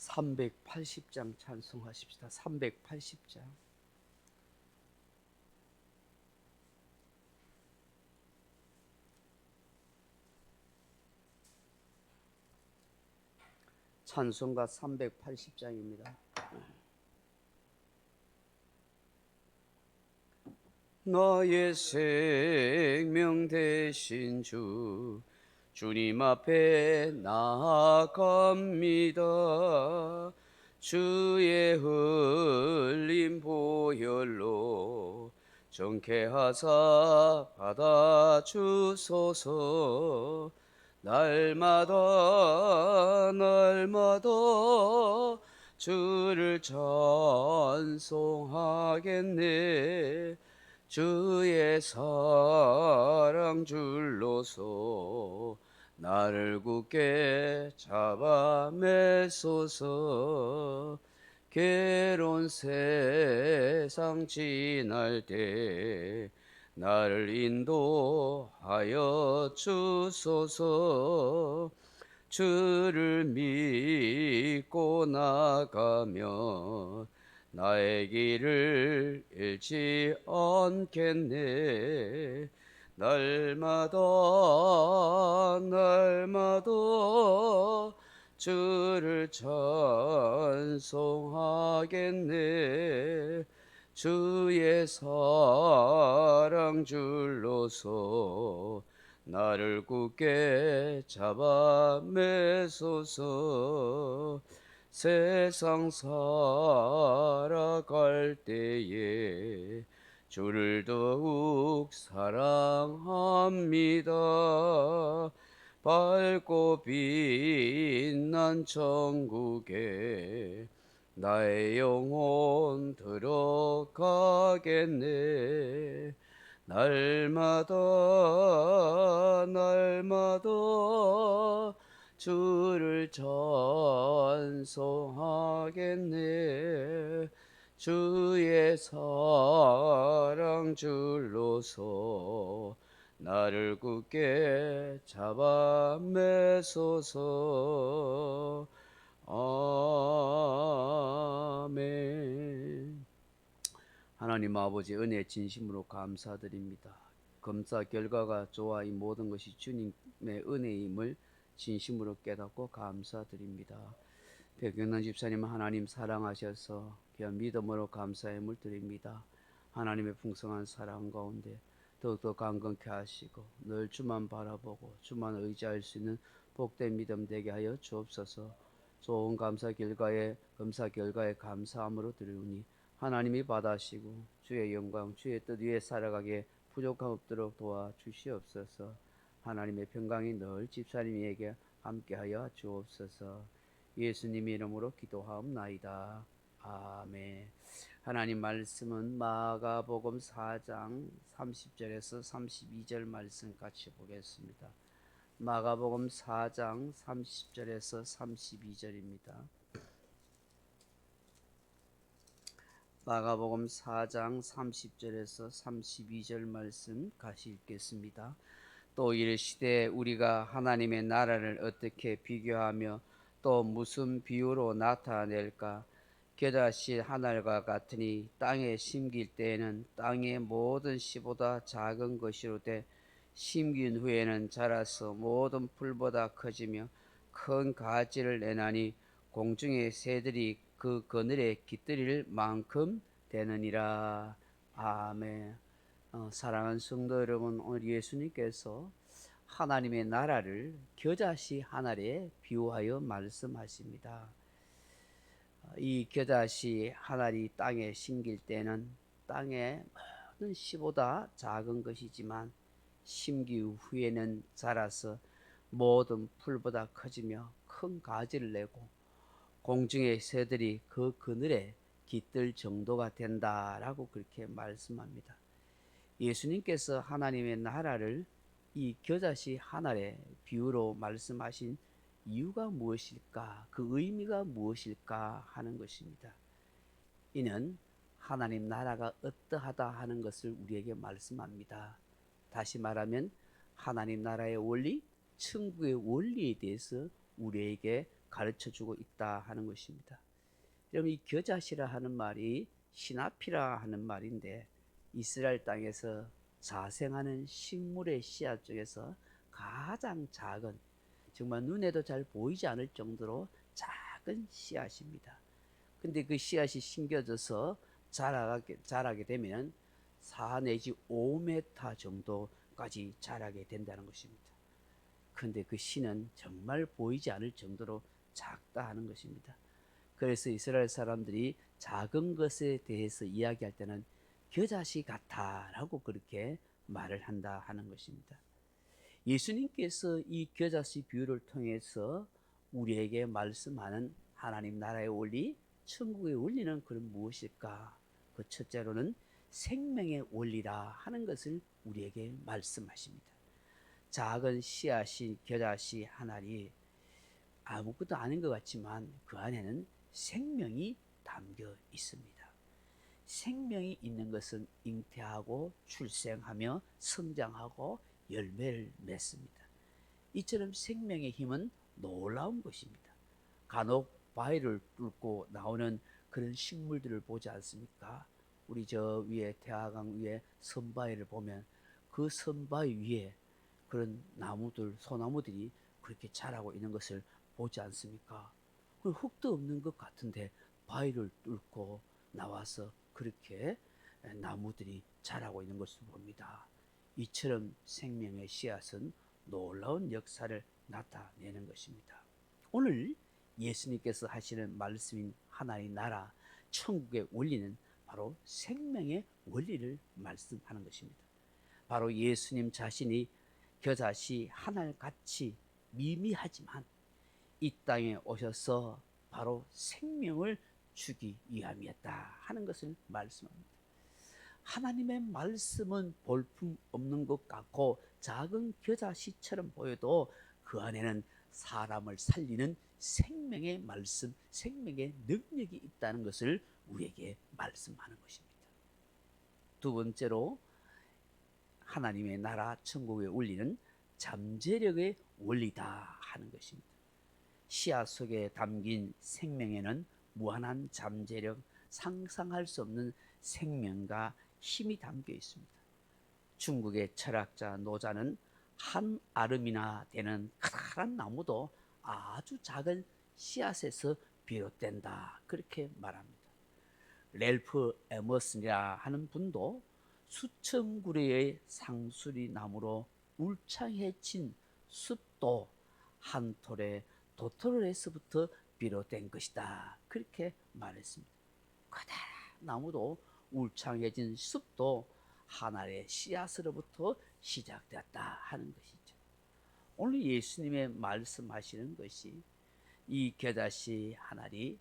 380장 찬송하십시다. 380장. 찬송가 380장입니다. 나의 생명 되신 주님 앞에 나아갑니다. 주의 흘린 보혈로 정케하사 받아주소서. 날마다 주를 찬송하겠네. 주의 사랑 줄로서 나를 굳게 잡아 매소서. 괴로운 세상 지날 때 나를 인도하여 주소서. 주를 믿고 나가면 나의 길을 잃지 않겠네. 날마다 주를 찬송하겠네. 주의 사랑 줄로서 나를 굳게 잡아 매소서. 세상 살아갈 때에 주를 더욱 사랑합니다. 밝고 빛난 천국에 나의 영혼 들어가겠네. 날마다 주를 찬송하겠네. 주의 사랑 줄로서 나를 굳게 잡아 매소서. 아멘. 하나님 아버지, 은혜 진심으로 감사드립니다. 검사 결과가 좋아 이 모든 것이 주님의 은혜임을 진심으로 깨닫고 감사드립니다. 백영란 집사님, 하나님 사랑하셔서 귀한 믿음으로 감사함을 드립니다. 하나님의 풍성한 사랑 가운데 더욱더 강건케 하시고 늘 주만 바라보고 주만 의지할 수 있는 복된 믿음 되게 하여 주옵소서. 좋은 검사 결과에 감사함으로 드리오니 하나님이 받아시고 주의 영광, 주의 뜻 위에 살아가게 부족함 없도록 도와주시옵소서. 하나님의 평강이 늘 집사님에게 함께하여 주옵소서. 예수님 이름으로 기도하옵나이다. 아멘. 하나님 말씀은 마가복음 4장 30절에서 32절 말씀 같이 보겠습니다. 마가복음 4장 30절에서 32절입니다. 마가복음 4장 30절에서 32절 말씀 같이 읽겠습니다. 또 이르시되 우리가 하나님의 나라를 어떻게 비교하며 또 무슨 비유로 나타낼까? 겨자씨 하나가 같으니 땅에 심길 때에는 땅의 모든 씨보다 작은 것이로되 심긴 후에는 자라서 모든 풀보다 커지며 큰 가지를 내나니 공중의 새들이 그 그늘에 깃들일 만큼 되느니라. 아멘. 사랑하는 성도 여러분, 오늘 예수님께서 하나님의 나라를 겨자씨 하나에 비유하여 말씀하십니다. 이 겨자씨 하나리 땅에 심길 때는 땅의 모든 씨보다 작은 것이지만 심기 후에는 자라서 모든 풀보다 커지며 큰 가지를 내고 공중의 새들이 그 그늘에 깃들 정도가 된다라고 그렇게 말씀합니다. 예수님께서 하나님의 나라를 이 겨자씨 하나의 비유로 말씀하신 이유가 무엇일까? 그 의미가 무엇일까 하는 것입니다. 이는 하나님 나라가 어떠하다 하는 것을 우리에게 말씀합니다. 다시 말하면 하나님 나라의 원리, 천국의 원리에 대해서 우리에게 가르쳐주고 있다 하는 것입니다. 여러분, 이 겨자씨라 하는 말이 시나피라 하는 말인데 이스라엘 땅에서 자생하는 식물의 씨앗 중에서 가장 작은, 정말 눈에도 잘 보이지 않을 정도로 작은 씨앗입니다. 근데 그 씨앗이 심겨져서 자라게 되면 4 내지 5m 정도까지 자라게 된다는 것입니다. 근데 그 씨는 정말 보이지 않을 정도로 작다 하는 것입니다. 그래서 이스라엘 사람들이 작은 것에 대해서 이야기할 때는 겨자씨 같아라고 그렇게 말을 한다 하는 것입니다. 예수님께서 이 겨자씨 비유를 통해서 우리에게 말씀하는 하나님 나라의 원리, 천국의 원리는 그럼 무엇일까? 그 첫째로는 생명의 원리라 하는 것을 우리에게 말씀하십니다. 작은 씨앗이 겨자씨 한 알이 아무것도 아닌 것 같지만 그 안에는 생명이 담겨 있습니다. 생명이 있는 것은 잉태하고 출생하며 성장하고 열매를 맺습니다. 이처럼 생명의 힘은 놀라운 것입니다. 간혹 바위를 뚫고 나오는 그런 식물들을 보지 않습니까? 우리 저 위에 태화강 위에 선바위를 보면 그 선바위 위에 그런 나무들, 소나무들이 그렇게 자라고 있는 것을 보지 않습니까? 흙도 없는 것 같은데 바위를 뚫고 나와서 그렇게 나무들이 자라고 있는 것을 봅니다. 이처럼 생명의 씨앗은 놀라운 역사를 나타내는 것입니다. 오늘 예수님께서 하시는 말씀인 하나의 나라, 천국의 원리는 바로 생명의 원리를 말씀하는 것입니다. 바로 예수님 자신이 겨자씨 하늘같이 미미하지만 이 땅에 오셔서 바로 생명을 주기 위함이었다 하는 것을 말씀합니다. 하나님의 말씀은 볼품 없는 것 같고 작은 겨자씨처럼 보여도 그 안에는 사람을 살리는 생명의 말씀, 생명의 능력이 있다는 것을 우리에게 말씀하는 것입니다. 두 번째로 하나님의 나라 천국의 원리는 잠재력의 원리다 하는 것입니다. 씨앗 속에 담긴 생명에는 무한한 잠재력, 상상할 수 없는 생명과 힘이 담겨 있습니다. 중국의 철학자 노자는 한 아름이나 되는 커다란 나무도 아주 작은 씨앗에서 비롯된다 그렇게 말합니다. 렐프 에머슨이라 하는 분도 수천 그루의 상수리 나무로 울창해진 숲도 한 톨의 도토로에서부터 비롯된 것이다 그렇게 말했습니다. 커다란 나무도 울창해진 숲도 하나의 씨앗으로부터 시작되었다 하는 것이죠. 오늘 예수님의 말씀하시는 것이 이 겨자씨 한 알이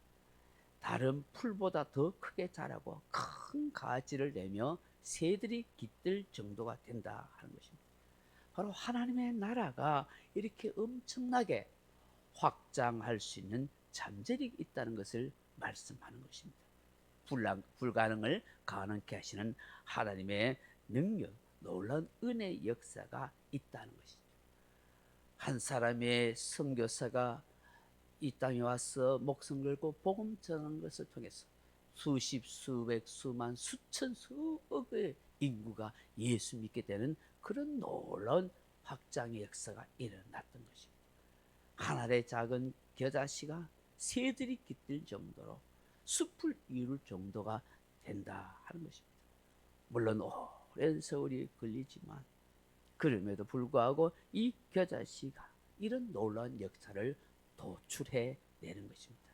다른 풀보다 더 크게 자라고 큰 가지를 내며 새들이 깃들 정도가 된다 하는 것입니다. 바로 하나님의 나라가 이렇게 엄청나게 확장할 수 있는 잠재력이 있다는 것을 말씀하는 것입니다. 불가능을 가능케 하시는 하나님의 능력, 놀라운 은혜의 역사가 있다는 것이죠. 한 사람의 선교사가 이 땅에 와서 목숨 걸고 복음 전하는 것을 통해서 수십, 수백, 수만, 수천, 수억의 인구가 예수 믿게 되는 그런 놀라운 확장의 역사가 일어났던 것입니다. 하늘의 작은 겨자씨가 새들이 깃들 정도로 숲을 이룰 정도가 된다 하는 것입니다. 물론 오랜 세월이 걸리지만 그럼에도 불구하고 이 겨자씨가 이런 놀라운 역사를 도출해 내는 것입니다.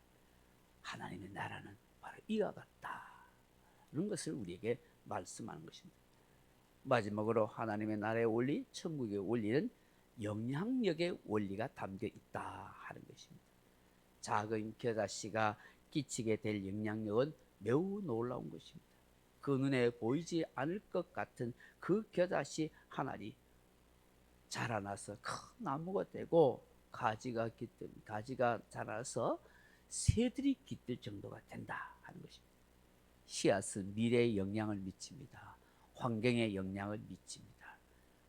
하나님의 나라는 바로 이와 같다는 것을 우리에게 말씀하는 것입니다. 마지막으로 하나님의 나라의 원리, 천국의 원리는 영향력의 원리가 담겨 있다 하는 것입니다. 작은 겨자씨가 끼치게 될 영향력은 매우 놀라운 것입니다. 그 눈에 보이지 않을 것 같은 그 겨자씨 한 알이 자라나서 큰 나무가 되고 가지가 자라서 새들이 깃들 정도가 된다 하는 것입니다. 씨앗은 미래에 영향을 미칩니다. 환경에 영향을 미칩니다.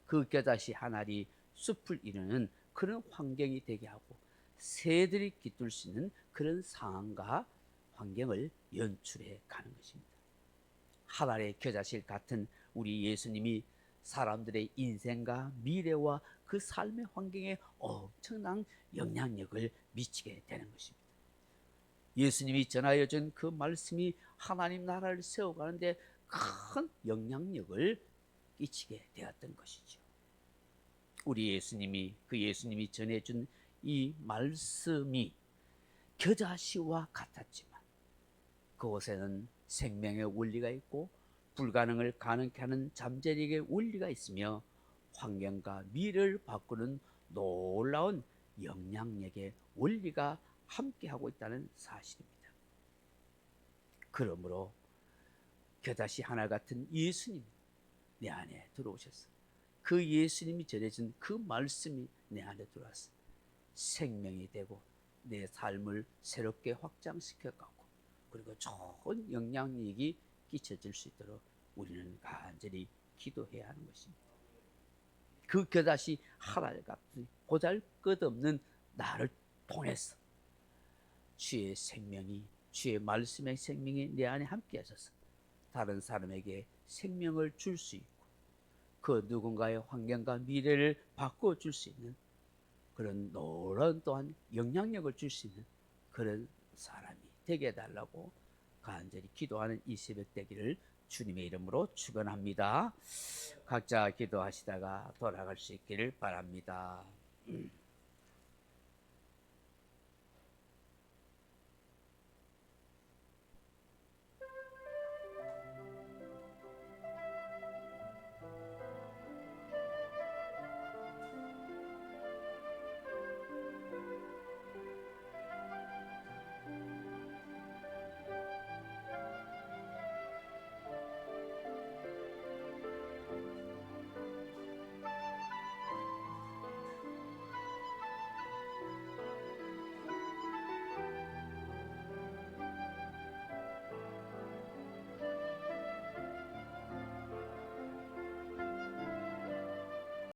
그 겨자씨 한 알이 숲을 이루는 그런 환경이 되게 하고 새들이 깃들 수 있는 그런 상황과 환경을 연출해 가는 것입니다. 하나님의 겨자실 같은 우리 예수님이 사람들의 인생과 미래와 그 삶의 환경에 엄청난 영향력을 미치게 되는 것입니다. 예수님이 전하여 준 그 말씀이 하나님 나라를 세워가는데 큰 영향력을 끼치게 되었던 것이죠. 우리 예수님이 전해준 이 말씀이 겨자씨와 같았지만 그곳에는 생명의 원리가 있고 불가능을 가능케 하는 잠재력의 원리가 있으며 환경과 미래를 바꾸는 놀라운 영향력의 원리가 함께하고 있다는 사실입니다. 그러므로 겨자씨 하나 같은 예수님이 내 안에 들어오셔서 그 예수님이 전해준 그 말씀이 내 안에 들어와서 생명이 되고 내 삶을 새롭게 확장시켜 가고 그리고 좋은 영향력이 끼쳐질 수 있도록 우리는 간절히 기도해야 하는 것입니다. 그 겨자씨 하나같이 보잘것없는 나를 통해서 주의 생명이, 주의 말씀의 생명이 내 안에 함께 하셔서 다른 사람에게 생명을 줄 수 있고 그 누군가의 환경과 미래를 바꿔줄 수 있는 그런 놀라운 또한 영향력을 줄 수 있는 그런 사람이 되게 해달라고 간절히 기도하는 이 새벽 되기를 주님의 이름으로 축원합니다. 각자 기도하시다가 돌아갈 수 있기를 바랍니다.